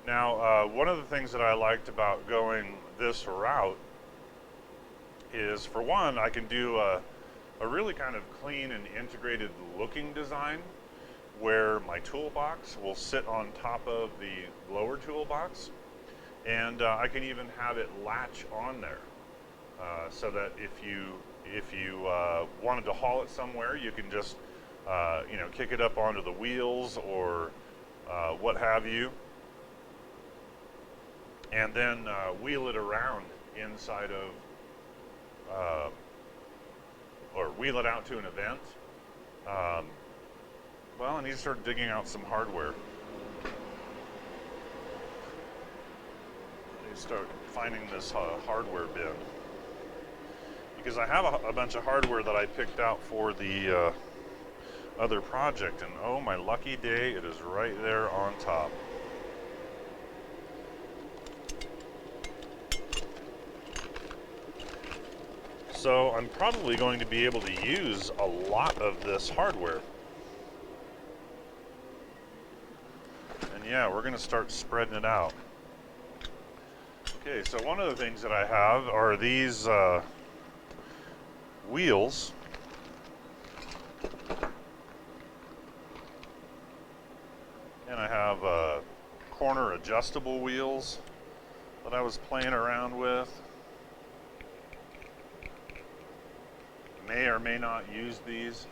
Now, one of the things that I liked about going this route is, for one, I can do a really kind of clean and integrated looking design where my toolbox will sit on top of the lower toolbox, and I can even have it latch on there, so that if you wanted to haul it somewhere, you can just kick it up onto the wheels or what have you, and then wheel it around inside of or wheel it out to an event. Well, I need to start digging out some hardware. I need to start finding this hardware bin, because I have a bunch of hardware that I picked out for the other project, and oh my lucky day, it is right there on top. So I'm probably going to be able to use a lot of this hardware. And yeah, we're going to start spreading it out. Okay, so one of the things that I have are these wheels. And I have corner adjustable wheels that I was playing around with. May or may not use these,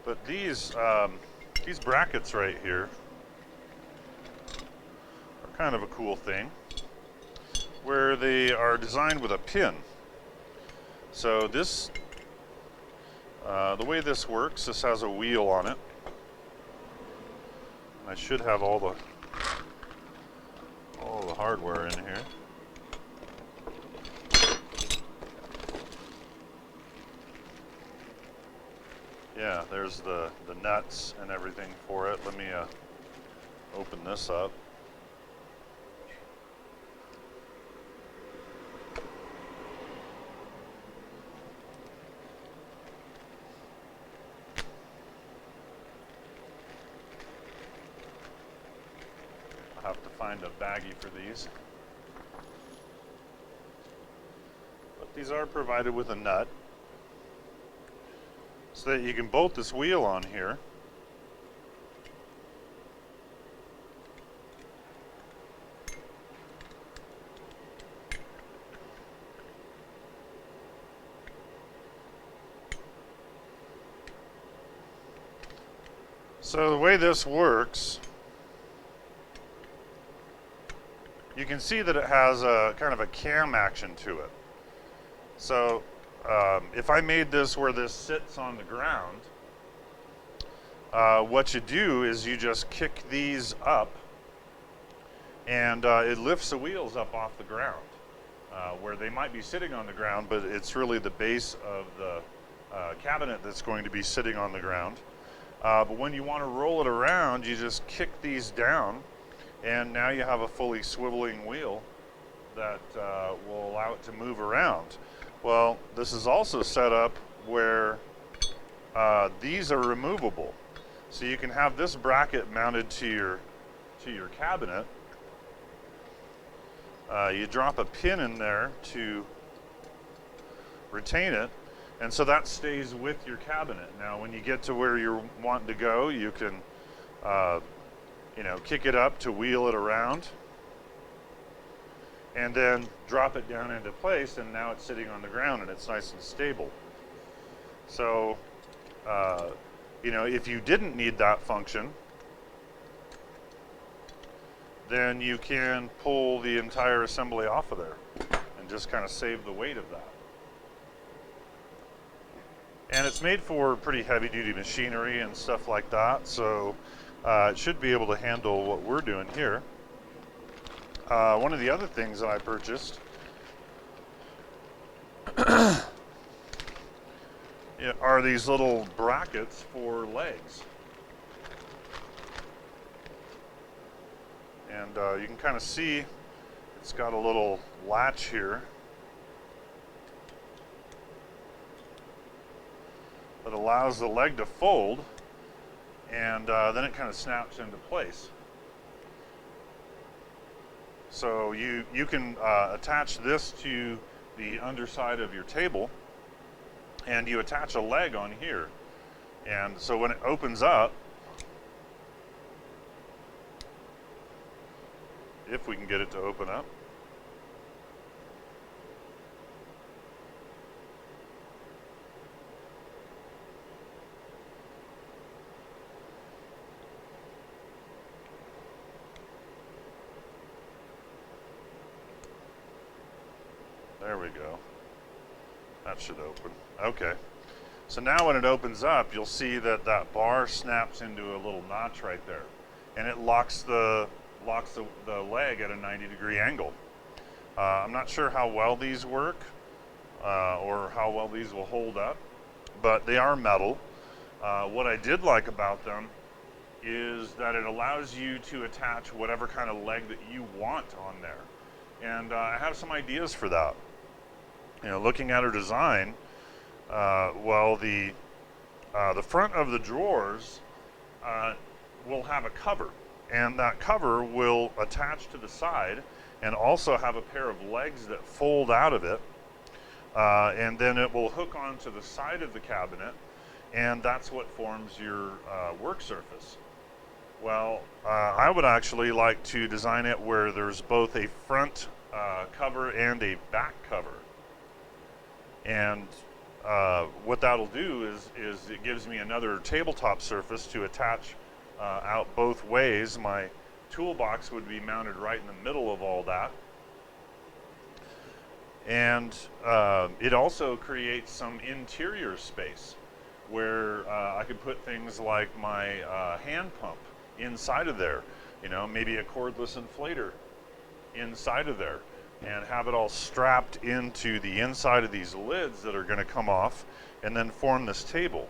but these brackets right here are kind of a cool thing, where they are designed with a pin. So this, the way this works, this has a wheel on it. I should have all the hardware in here. Yeah, there's the nuts and everything for it. Let me open this up. I'll have to find a baggie for these. But these are provided with a nut, so that you can bolt this wheel on here. So the way this works, you can see that it has a kind of a cam action to it. So if I made this where this sits on the ground, what you do is you just kick these up, and it lifts the wheels up off the ground, where they might be sitting on the ground, but it's really the base of the cabinet that's going to be sitting on the ground. But when you want to roll it around, you just kick these down, and now you have a fully swiveling wheel that will allow it to move around. Well, this is also set up where these are removable. So you can have this bracket mounted to your cabinet. You drop a pin in there to retain it, and so that stays with your cabinet. Now when you get to where you're wanting to go, you can kick it up to wheel it around, and then drop it down into place, and now it's sitting on the ground and it's nice and stable. So, if you didn't need that function, then you can pull the entire assembly off of there and just kind of save the weight of that. And it's made for pretty heavy-duty machinery and stuff like that, so it should be able to handle what we're doing here. One of the other things that I purchased are these little brackets for legs. And you can kind of see it's got a little latch here that allows the leg to fold, and then it kind of snaps into place. So you can attach this to the underside of your table, and you attach a leg on here. And so when it opens up, if we can get it to open up, there we go. That should open. Okay. So now when it opens up, you'll see that that bar snaps into a little notch right there, and it locks the leg at a 90-degree angle. I'm not sure how well these work or how well these will hold up, but they are metal. What I did like about them is that it allows you to attach whatever kind of leg that you want on there. And I have some ideas for that. Looking at her design, well, the front of the drawers will have a cover, and that cover will attach to the side and also have a pair of legs that fold out of it, and then it will hook onto the side of the cabinet, and that's what forms your work surface. Well, I would actually like to design it where there's both a front cover and a back cover. And what that'll do is it gives me another tabletop surface to attach out both ways. My toolbox would be mounted right in the middle of all that. And it also creates some interior space where I could put things like my hand pump inside of there, maybe a cordless inflator inside of there, and have it all strapped into the inside of these lids that are going to come off and then form this table.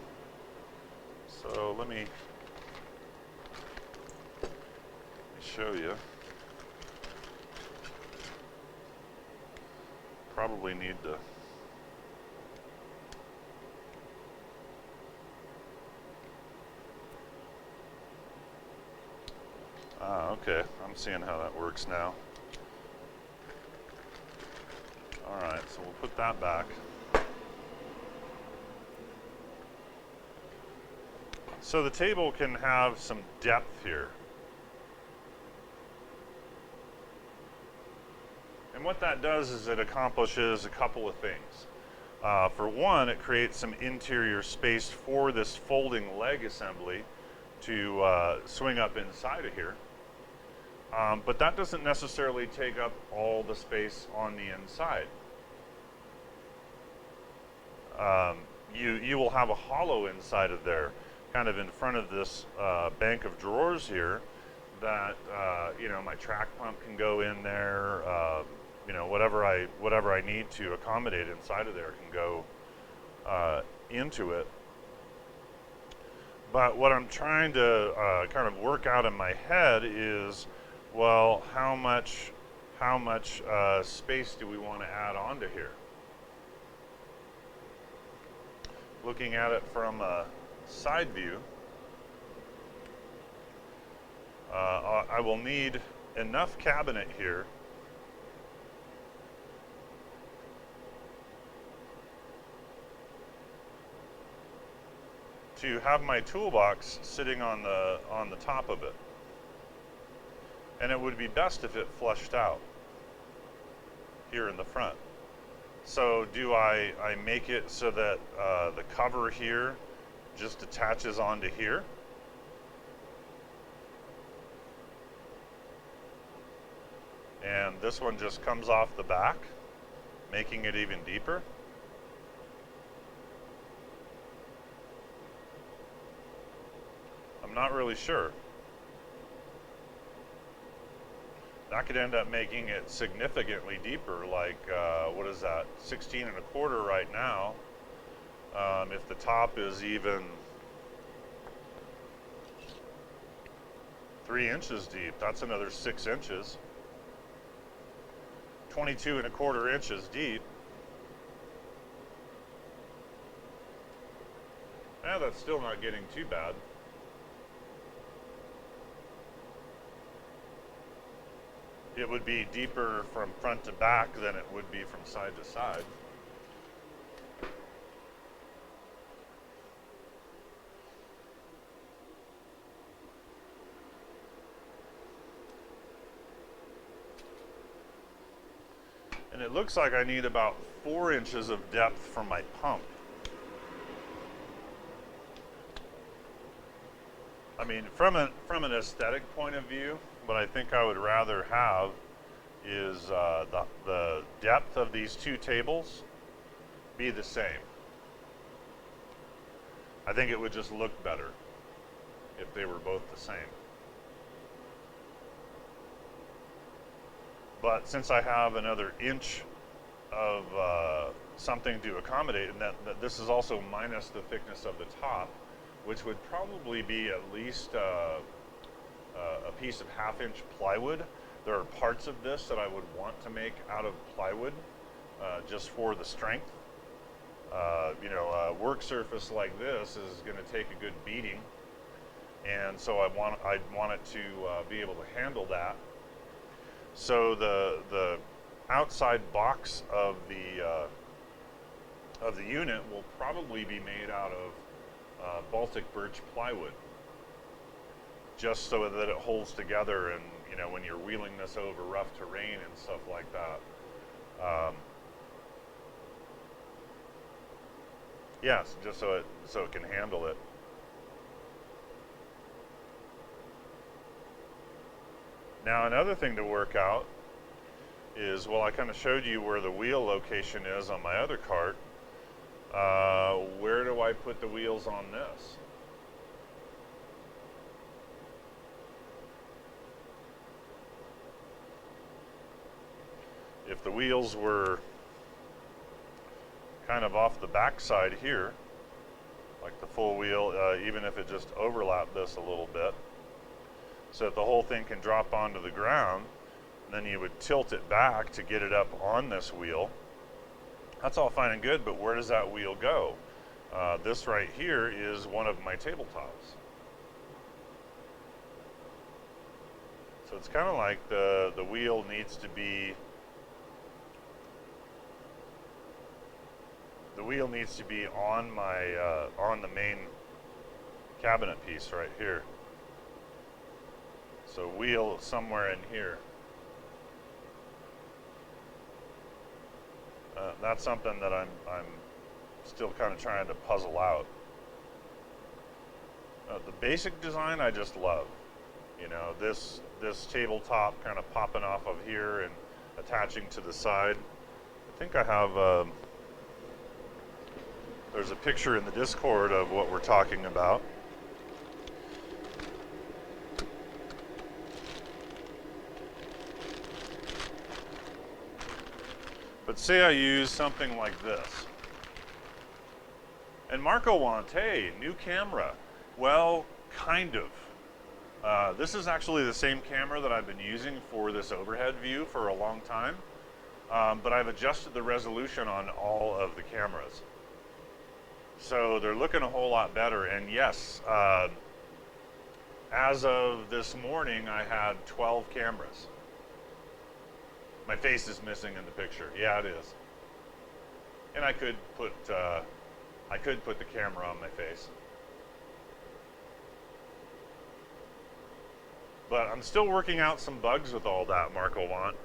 So let me show you. Probably need to okay, I'm seeing how that works now. Alright, so we'll put that back. So the table can have some depth here. And what that does is it accomplishes a couple of things. For one, it creates some interior space for this folding leg assembly to swing up inside of here. But that doesn't necessarily take up all the space on the inside. You will have a hollow inside of there, kind of in front of this bank of drawers here, that my track pump can go in there. Whatever I need to accommodate inside of there can go into it. But what I'm trying to kind of work out in my head is, well, how much space do we want to add onto here? Looking at it from a side view, I will need enough cabinet here to have my toolbox sitting on the top of it. And it would be best if it flushed out here in the front. So do I make it so that the cover here just attaches onto here? And this one just comes off the back, making it even deeper? I'm not really sure. That could end up making it significantly deeper, like, what is that, 16 and a quarter right now. If the top is even 3 inches deep, that's another 6 inches. 22 and a quarter inches deep. Yeah, that's still not getting too bad. it would be deeper from front to back than it would be from side to side. And it looks like I need about 4 inches of depth from my pump. I mean, from an aesthetic point of view, what I think I would rather have is the depth of these two tables be the same. I think it would just look better if they were both the same. But since I have another inch of something to accommodate, and that this is also minus the thickness of the top, which would probably be at least a piece of 1/2-inch plywood. There are parts of this that I would want to make out of plywood just for the strength. You know, a work surface like this is going to take a good beating, and so I'd want it to be able to handle that. So the outside box of the unit will probably be made out of Baltic birch plywood, just so that it holds together, and you know, when you're wheeling this over rough terrain and stuff like that. Yes, just so it can handle it. Now another thing to work out is, well, I kind of showed you where the wheel location is on my other cart. Where do I put the wheels on this? If the wheels were kind of off the back side here, like the full wheel, even if it just overlapped this a little bit, so that the whole thing can drop onto the ground, and then you would tilt it back to get it up on this wheel. That's all fine and good, but where does that wheel go? This right here is one of my tabletops. So it's kind of like the wheel needs to be, on my on the main cabinet piece right here. So wheel somewhere in here. That's something that I'm still kind of trying to puzzle out. The basic design I just love. You know, this tabletop kind of popping off of here and attaching to the side. I think I have, there's a picture in the Discord of what we're talking about. But say I use something like this. And Marco wants, hey, new camera. Well, kind of. This is actually the same camera that I've been using for this overhead view for a long time. But I've adjusted the resolution on all of the cameras. So they're looking a whole lot better. And yes, as of this morning, I had 12 cameras. My face is missing in the picture. Yeah, it is. And I could put the camera on my face. But I'm still working out some bugs with all that, Marco want.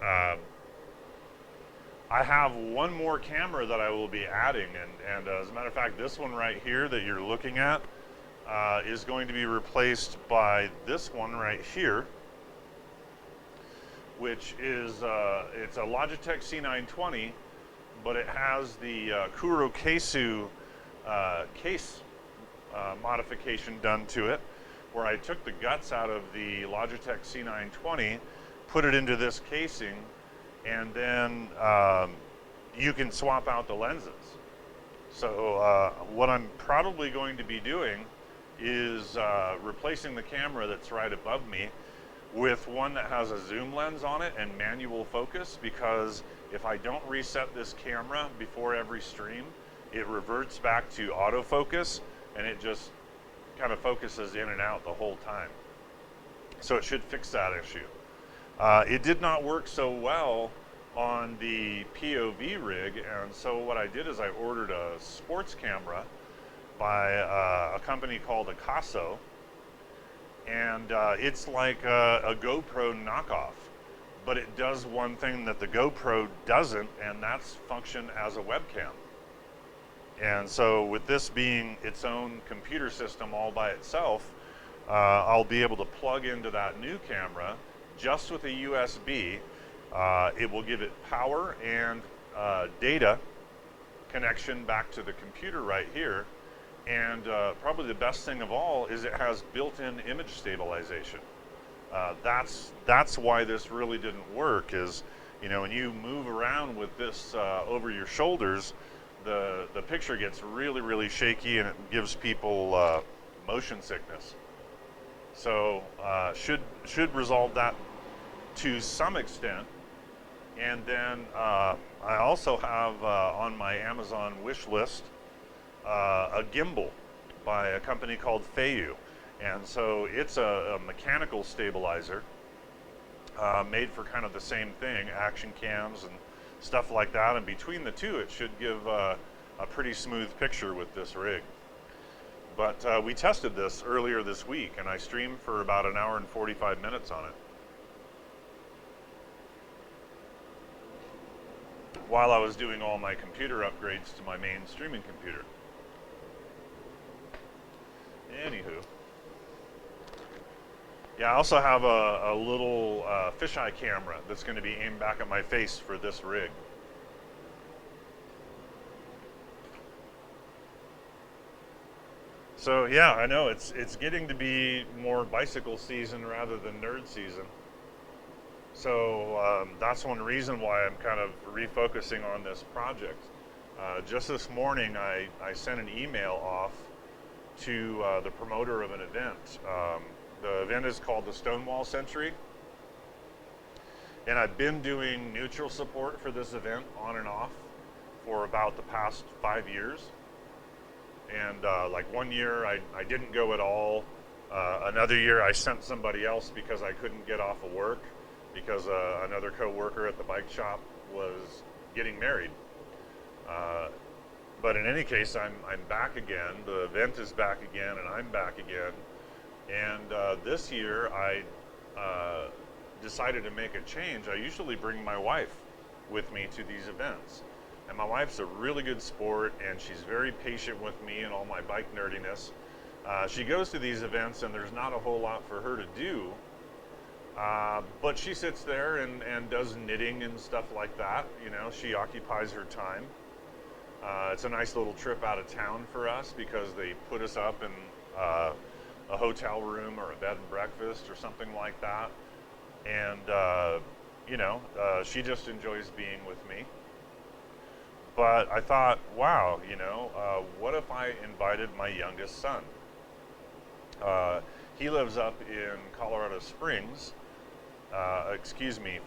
I have one more camera that I will be adding, and as a matter of fact, this one right here that you're looking at is going to be replaced by this one right here, which is it's a Logitech C920, but it has the Kuro Keisu case modification done to it, where I took the guts out of the Logitech C920, put it into this casing, and then you can swap out the lenses. So what I'm probably going to be doing is replacing the camera that's right above me with one that has a zoom lens on it and manual focus, because if I don't reset this camera before every stream, it reverts back to autofocus and it just kind of focuses in and out the whole time. So it should fix that issue. It did not work so well on the POV rig, and so what I did is I ordered a sports camera by a company called Akaso, and it's like a GoPro knockoff, but it does one thing that the GoPro doesn't, and that's function as a webcam. And so with this being its own computer system all by itself, I'll be able to plug into that new camera just with a USB. It will give it power and data connection back to the computer right here. And probably the best thing of all is it has built-in image stabilization. That's why this really didn't work, is, you know, when you move around with this over your shoulders, the picture gets really, really shaky, and it gives people motion sickness. So should resolve that to some extent. And then I also have on my Amazon wish list a gimbal by a company called Feiyu. And so it's a mechanical stabilizer made for kind of the same thing, action cams and stuff like that. And between the two, it should give a pretty smooth picture with this rig. But we tested this earlier this week, and I streamed for about an hour and 45 minutes on it, while I was doing all my computer upgrades to my main streaming computer. Anywho. Yeah, I also have a little fisheye camera that's going to be aimed back at my face for this rig. So yeah, I know it's getting to be more bicycle season rather than nerd season. So that's one reason why I'm kind of refocusing on this project. Just this morning, I sent an email off to the promoter of an event. The event is called the Stonewall Century, and I've been doing neutral support for this event on and off for about the past 5 years. And like one year I didn't go at all. Another year I sent somebody else because I couldn't get off of work, because another co-worker at the bike shop was getting married. But in any case, I'm back again. The event is back again, and I'm back again. And this year I decided to make a change. I usually bring my wife with me to these events. And my wife's a really good sport, and she's very patient with me and all my bike nerdiness. She goes to these events, and there's not a whole lot for her to do. But she sits there and does knitting and stuff like that. You know, she occupies her time. It's a nice little trip out of town for us, because they put us up in a hotel room or a bed and breakfast or something like that. And, you know, she just enjoys being with me. But I thought, wow, you know, what if I invited my youngest son? He lives up in Colorado Springs,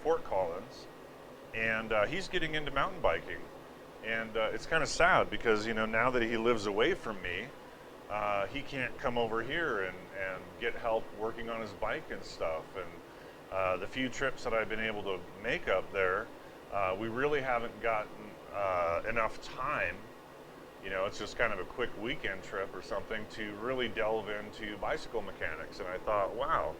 Fort Collins, and he's getting into mountain biking. And it's kind of sad because, you know, now that he lives away from me, he can't come over here and get help working on his bike and stuff. And the few trips that I've been able to make up there, we really haven't gotten enough time. You know, it's just kind of a quick weekend trip or something to really delve into bicycle mechanics. And I thought, wow,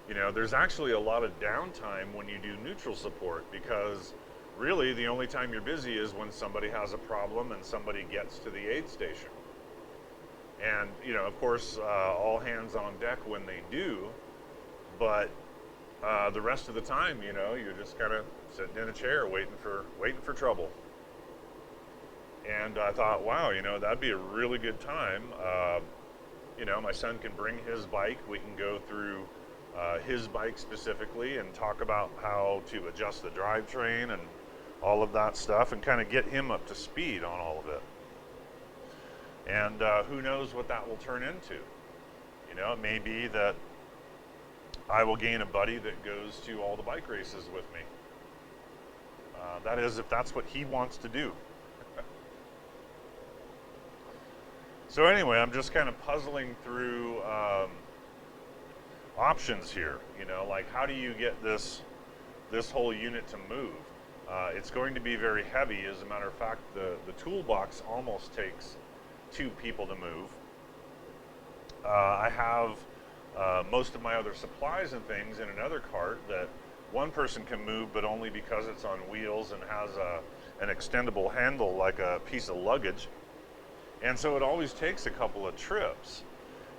you know, there's actually a lot of downtime when you do neutral support, because really the only time you're busy is when somebody has a problem and somebody gets to the aid station. And, you know, of course, all hands on deck when they do, but the rest of the time, you know, you're just kind of sitting in a chair waiting for trouble. And I thought, wow, you know, that'd be a really good time. You know, my son can bring his bike. We can go through his bike specifically and talk about how to adjust the drivetrain and all of that stuff, and kind of get him up to speed on all of it. And who knows what that will turn into. You know, it may be that I will gain a buddy that goes to all the bike races with me. That is, if that's what he wants to do. So anyway, I'm just kind of puzzling through options here. You know, like, how do you get this this whole unit to move. It's going to be very heavy. As a matter of fact, the toolbox almost takes 2 people to move. I have most of my other supplies and things in another cart that one person can move, but only because it's on wheels and has an extendable handle like a piece of luggage. And so it always takes a couple of trips.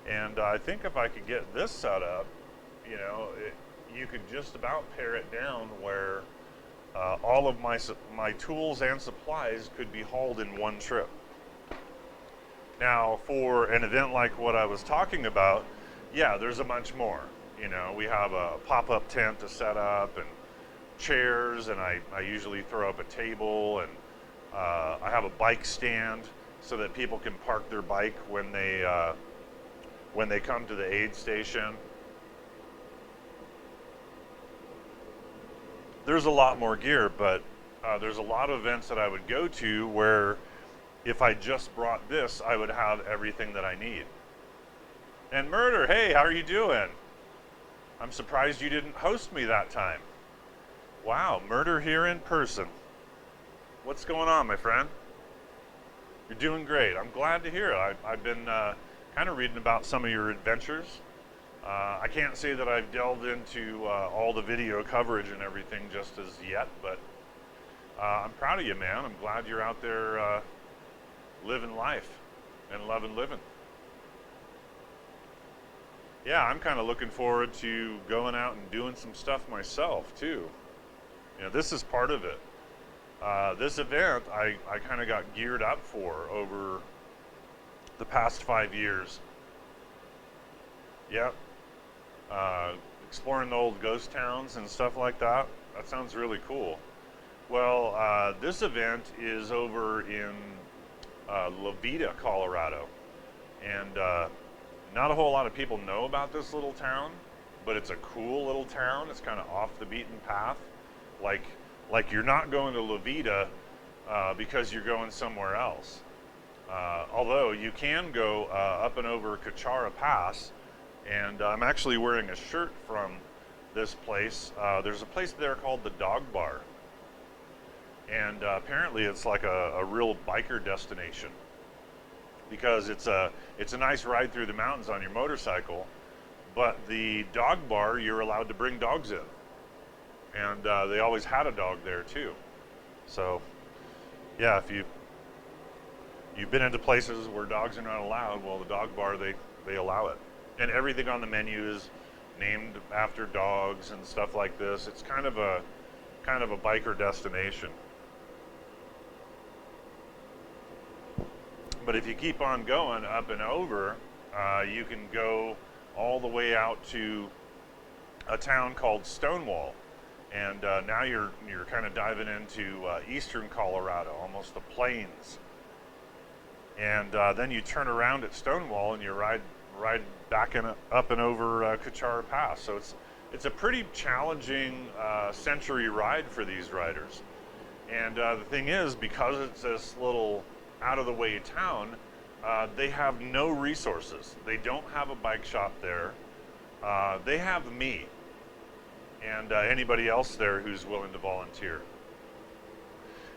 And I think if I could get this set up, you know, you could just about pare it down where all of my tools and supplies could be hauled in one trip. Now, for an event like what I was talking about, yeah, there's a bunch more. You know, we have a pop-up tent to set up and chairs, and I usually throw up a table, and I have a bike stand so that people can park their bike when they come to the aid station. There's a lot more gear, but there's a lot of events that I would go to where if I just brought this, I would have everything that I need. And Murder, hey, how are you doing? I'm surprised you didn't host me that time. Wow, Murder here in person. What's going on, my friend? You're doing great. I'm glad to hear it. I've been kind of reading about some of your adventures. I can't say that I've delved into all the video coverage and everything just as yet, but I'm proud of you, man. I'm glad you're out there living life and loving living. Yeah, I'm kind of looking forward to going out and doing some stuff myself too. You know, this is part of it. This event I kind of got geared up for over the past 5 years. Yep. Exploring the old ghost towns and stuff like that. That sounds really cool. Well, this event is over in La Vida, Colorado. And not a whole lot of people know about this little town, but it's a cool little town. It's kind of off the beaten path. Like you're not going to La Vida because you're going somewhere else. Although you can go up and over Cuchara Pass, and I'm actually wearing a shirt from this place. There's a place there called the Dog Bar, and apparently it's like a real biker destination because it's a nice ride through the mountains on your motorcycle, but the Dog Bar, you're allowed to bring dogs in, and they always had a dog there too. So yeah, if you've been into places where dogs are not allowed, well, the Dog Bar, they allow it. And everything on the menu is named after dogs and stuff like this. It's kind of a biker destination. But if you keep on going up and over, you can go all the way out to a town called Stonewall. And now you're kind of diving into eastern Colorado, almost the plains. And then you turn around at Stonewall and you ride back up and over Cuchara Pass. So it's a pretty challenging century ride for these riders. And the thing is, because it's this little out-of-the-way town, they have no resources. They don't have a bike shop there. They have me and anybody else there who's willing to volunteer.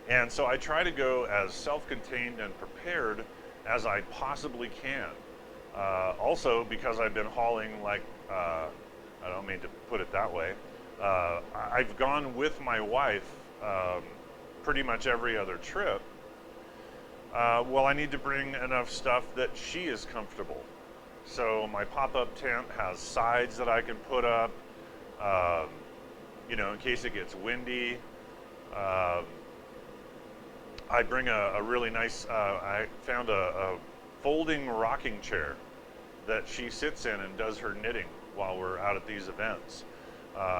And so I try to go as self-contained and prepared as I possibly can. Also, because I've been hauling, like, I don't mean to put it that way, I've gone with my wife pretty much every other trip. Well, I need to bring enough stuff that she is comfortable. So my pop-up tent has sides that I can put up, you know, in case it gets windy. I bring a really nice, I found a folding rocking chair that she sits in and does her knitting while we're out at these events.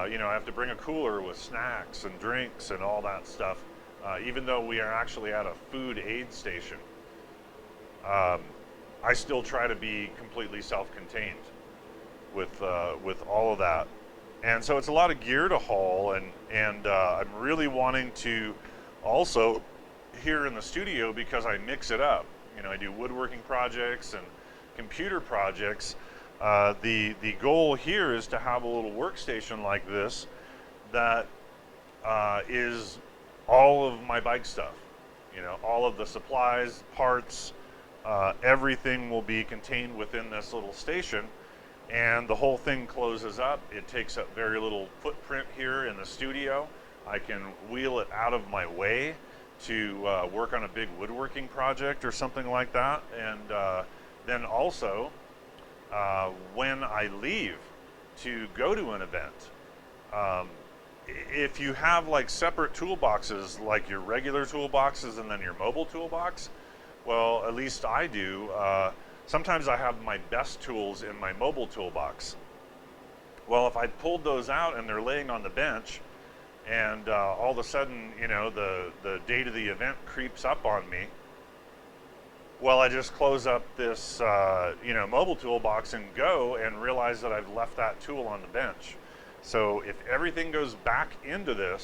You know, I have to bring a cooler with snacks and drinks and all that stuff, even though we are actually at a food aid station. I still try to be completely self-contained with all of that. And so it's a lot of gear to haul, and I'm really wanting to also here in the studio, because I mix it up. You know, I do woodworking projects and computer projects. The goal here is to have a little workstation like this that is all of my bike stuff. You know, all of the supplies, parts, everything will be contained within this little station, and the whole thing closes up. It takes up very little footprint here in the studio. I can wheel it out of my way to work on a big woodworking project or something like that. And then also, when I leave to go to an event, if you have like separate toolboxes, like your regular toolboxes and then your mobile toolbox, well, at least I do. Sometimes I have my best tools in my mobile toolbox. Well, if I pulled those out and they're laying on the bench, and all of a sudden, you know, the date of the event creeps up on me, well, I just close up this, you know, mobile toolbox and go and realize that I've left that tool on the bench. So if everything goes back into this,